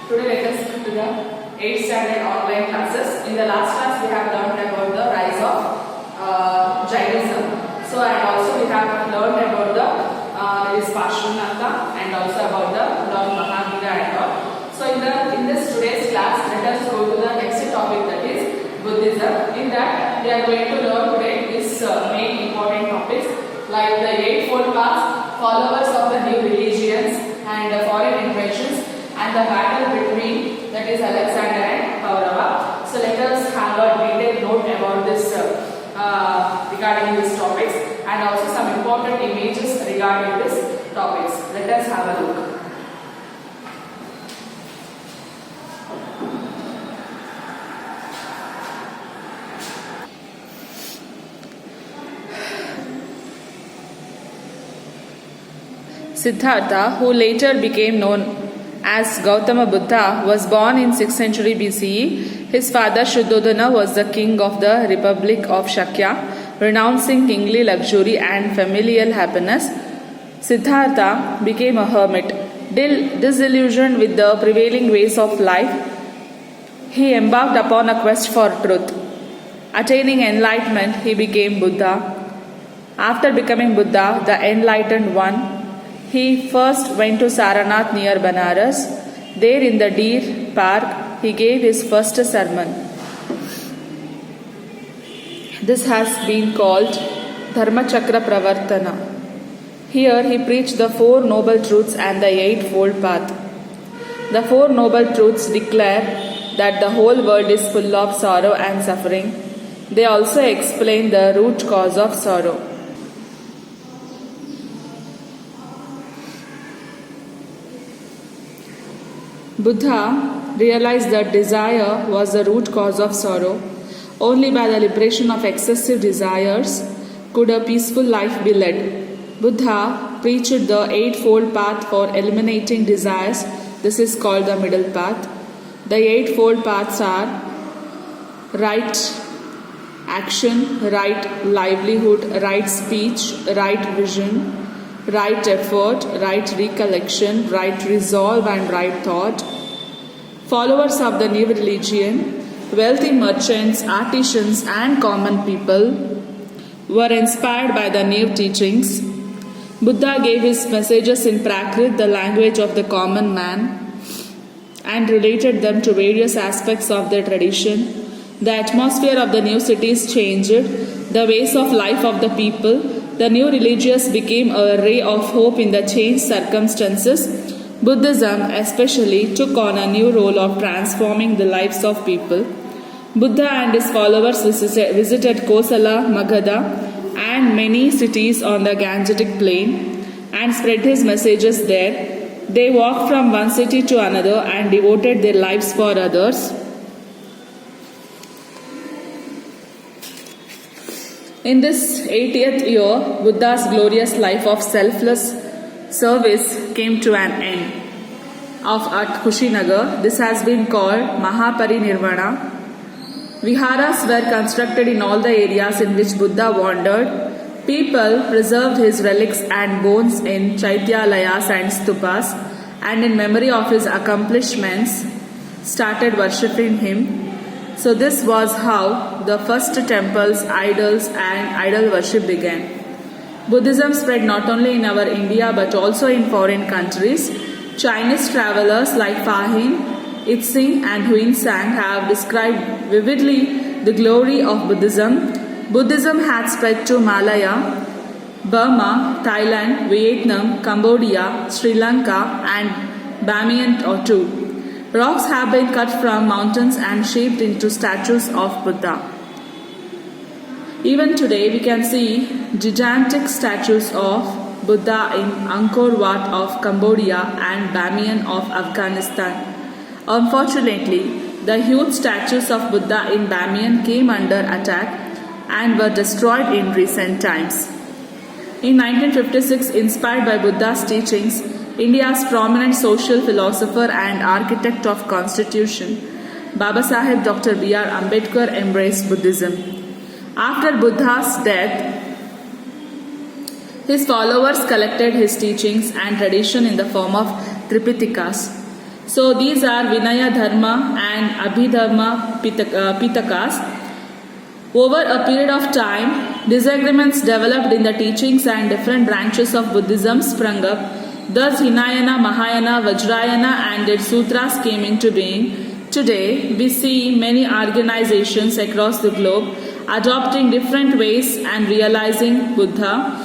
Today let us come to the 8th standard online classes. In the last class we have learned about the rise of Jainism. So and also we have learned about the Parshanatha and also about the Lord Mahavira and all. So in this today's class, let us go to the next topic, that is Buddhism. In that we are going to learn today this main important topics like the Eightfold Path, followers of the new religions and foreign invasions, and the battle between, that is, Alexander and Kaurava. So let us have a detailed note about this regarding these topics and also some important images regarding these topics. Let us have a look. Siddhartha, who later became known as Gautama Buddha, was born in 6th century BCE. His father Shuddhodana was the king of the Republic of Shakya, renouncing kingly luxury and familial happiness. Siddhartha became a hermit. Disillusioned with the prevailing ways of life, he embarked upon a quest for truth. Attaining enlightenment, he became Buddha. After becoming Buddha, the enlightened one, he first went to Saranath near Banaras. There in the Deer Park, he gave his first sermon. This has been called Dharmachakra Pravartana. Here he preached the Four Noble Truths and the Eightfold Path. The Four Noble Truths declare that the whole world is full of sorrow and suffering. They also explain the root cause of sorrow. Buddha realized that desire was the root cause of sorrow. Only by the liberation of excessive desires could a peaceful life be led. Buddha preached the Eightfold Path for eliminating desires. This is called the middle path. The Eightfold Paths are right action, right livelihood, right speech, right vision, right effort, right recollection, right resolve and right thought. Followers of the new religion, wealthy merchants, artisans and common people were inspired by the new teachings. Buddha gave his messages in Prakrit, the language of the common man, and related them to various aspects of their tradition. The atmosphere of the new cities changed the ways of life of the people. The new religious became a ray of hope in the changed circumstances. Buddhism especially took on a new role of transforming the lives of people. Buddha and his followers visited Kosala, Magadha and many cities on the Gangetic plain and spread his messages there. They walked from one city to another and devoted their lives for others. In this 80th year, Buddha's glorious life of selfless service came to an end. At Kushinagar, this has been called Mahaparinirvana. Viharas were constructed in all the areas in which Buddha wandered. People preserved his relics and bones in Chaityalayas and stupas, and in memory of his accomplishments, started worshipping him. So this was how the first temples, idols and idol worship began. Buddhism spread not only in our India but also in foreign countries. Chinese travelers like Fahim, Itzing and Huinsang have described vividly the glory of Buddhism. Buddhism had spread to Malaya, Burma, Thailand, Vietnam, Cambodia, Sri Lanka and Bamiyan too. Rocks have been cut from mountains and shaped into statues of Buddha. Even today we can see gigantic statues of Buddha in Angkor Wat of Cambodia and Bamiyan of Afghanistan. Unfortunately, the huge statues of Buddha in Bamiyan came under attack and were destroyed in recent times. In 1956, inspired by Buddha's teachings, India's prominent social philosopher and architect of constitution, Babasaheb Dr. B.R. Ambedkar embraced Buddhism. After Buddha's death, his followers collected his teachings and tradition in the form of Tripitakas. So these are Vinaya Dharma and Abhidharma Pitakas. Over a period of time, disagreements developed in the teachings and different branches of Buddhism sprung up. Thus, Hinayana, Mahayana, Vajrayana and its sutras came into being. Today, we see many organizations across the globe adopting different ways and realizing Buddha.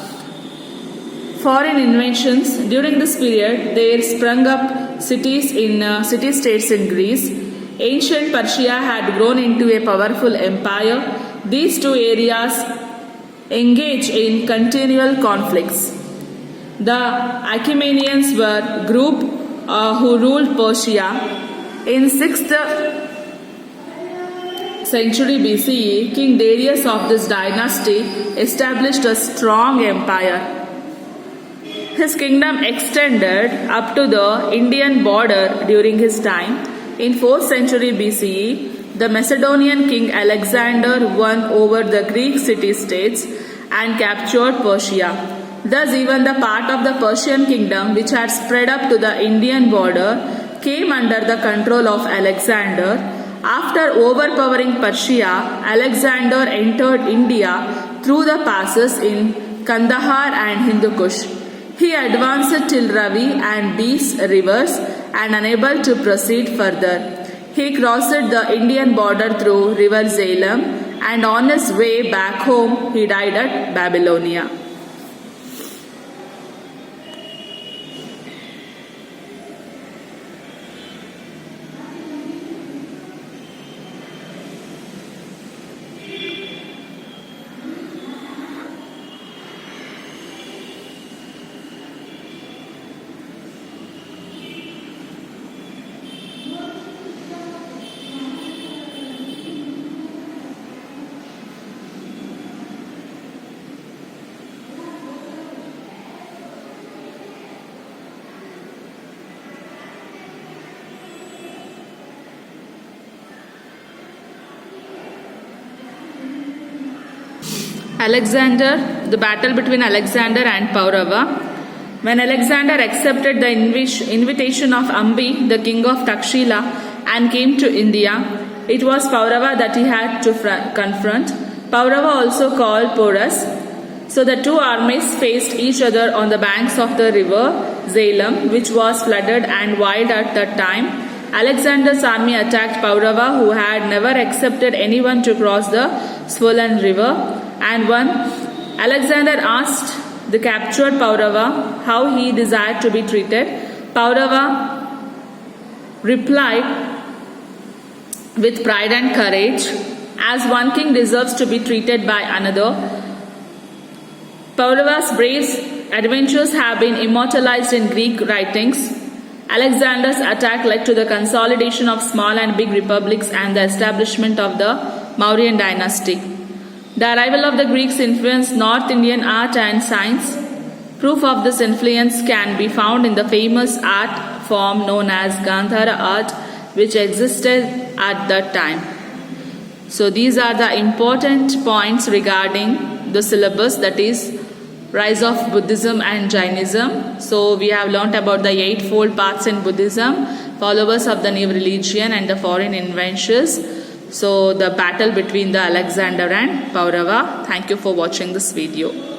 Foreign inventions. During this period, there sprung up city-states in Greece. Ancient Persia had grown into a powerful empire. These two areas engage in continual conflicts. The Achaemenians were a group who ruled Persia. In 6th century BCE, King Darius of this dynasty established a strong empire. His kingdom extended up to the Indian border during his time. In 4th century BCE, the Macedonian king Alexander won over the Greek city-states and captured Persia. Thus, even the part of the Persian kingdom which had spread up to the Indian border came under the control of Alexander. After overpowering Persia, Alexander entered India through the passes in Kandahar and Hindu Kush. He advanced till Ravi and Beas rivers and unable to proceed further. He crossed the Indian border through river Zalem and on his way back home he died at Babylonia. Alexander, the battle between Alexander and Paurava. When Alexander accepted the invitation of Ambi, the king of Takshila, and came to India, it was Paurava that he had to confront. Paurava, also called Porus. So the two armies faced each other on the banks of the river Zalem, which was flooded and wild at that time. Alexander's army attacked Paurava, who had never accepted anyone to cross the swollen river. And when Alexander asked the captured Paurava how he desired to be treated, Paurava replied with pride and courage, as one king deserves to be treated by another. Paurava's brave adventures have been immortalized in Greek writings. Alexander's attack led to the consolidation of small and big republics and the establishment of the Mauryan dynasty. The arrival of the Greeks influenced North Indian art and science. Proof of this influence can be found in the famous art form known as Gandhara art, which existed at that time. So these are the important points regarding the syllabus, that is rise of Buddhism and Jainism. So we have learnt about the eightfold paths in Buddhism, followers of the new religion and the foreign inventions. So the battle between the Alexander and Paurava. Thank you for watching this video.